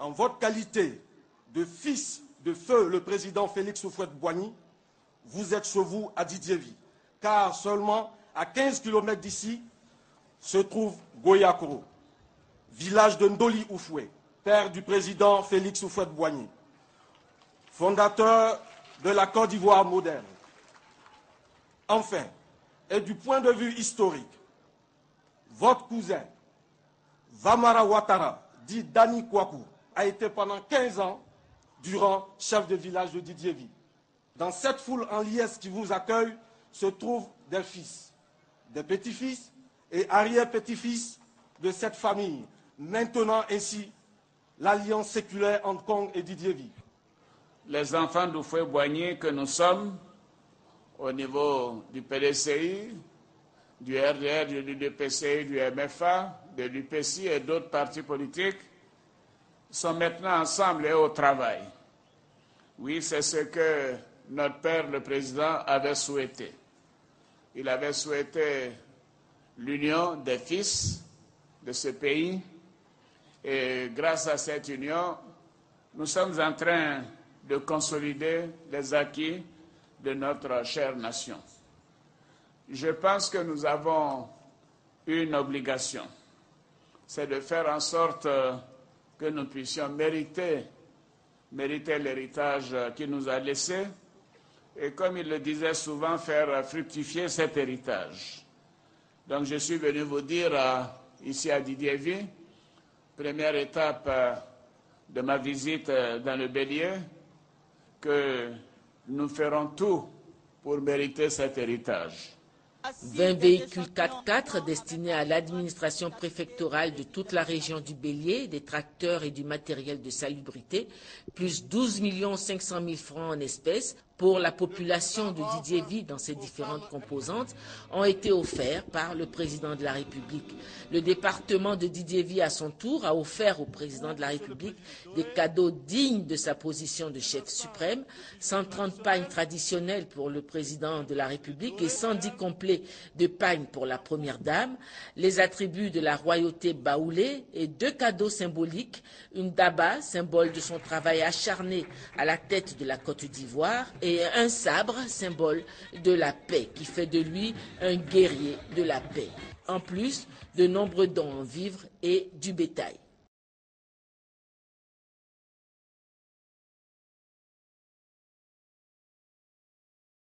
en votre qualité de fils de feu le président Félix Houphouët-Boigny, vous êtes chez vous à Didiéville, car seulement à 15 km d'ici se trouve Goyakoro, village de Ndoli Oufoué, père du président Félix Houphouët-Boigny, fondateur de la Côte d'Ivoire moderne. Enfin, et du point de vue historique, votre cousin, Vamara Ouattara, dit Dani Kouakou, a été pendant 15 ans durant chef de village de Didiéville. Dans cette foule en liesse qui vous accueille se trouvent des fils, des petits-fils et arrière-petits-fils de cette famille, maintenant ainsi l'alliance séculaire entre Kong et Didiéville. Les enfants d'Houphouët-Boigny que nous sommes, au niveau du PDCI, du RDR, du UDPCI, du MFA, de l'UPCI et d'autres partis politiques, sont maintenant ensemble et au travail. Oui, c'est ce que notre père, le président, avait souhaité. Il avait souhaité l'union des fils de ce pays et grâce à cette union, nous sommes en train de consolider les acquis de notre chère nation. Je pense que nous avons une obligation, c'est de faire en sorte que nous puissions mériter l'héritage qu'il nous a laissé et, comme il le disait souvent, faire fructifier cet héritage. Donc je suis venu vous dire ici à Didiéville, première étape de ma visite dans le Bélier, que nous ferons tout pour mériter cet héritage. 20 véhicules 4x4 destinés à l'administration préfectorale de toute la région du Bélier, des tracteurs et du matériel de salubrité, plus 12 500 000 francs en espèces pour la population de Didiéville dans ses différentes composantes, ont été offerts par le président de la République. Le département de Didiéville, à son tour, a offert au président de la République des cadeaux dignes de sa position de chef suprême, 130 pagnes traditionnelles pour le président de la République et 110 complets de pagnes pour la première dame, les attributs de la royauté baoulée et 2 cadeaux symboliques, une daba, symbole de son travail acharné à la tête de la Côte d'Ivoire, et un sabre, symbole de la paix, qui fait de lui un guerrier de la paix. En plus, de nombreux dons en vivres et du bétail.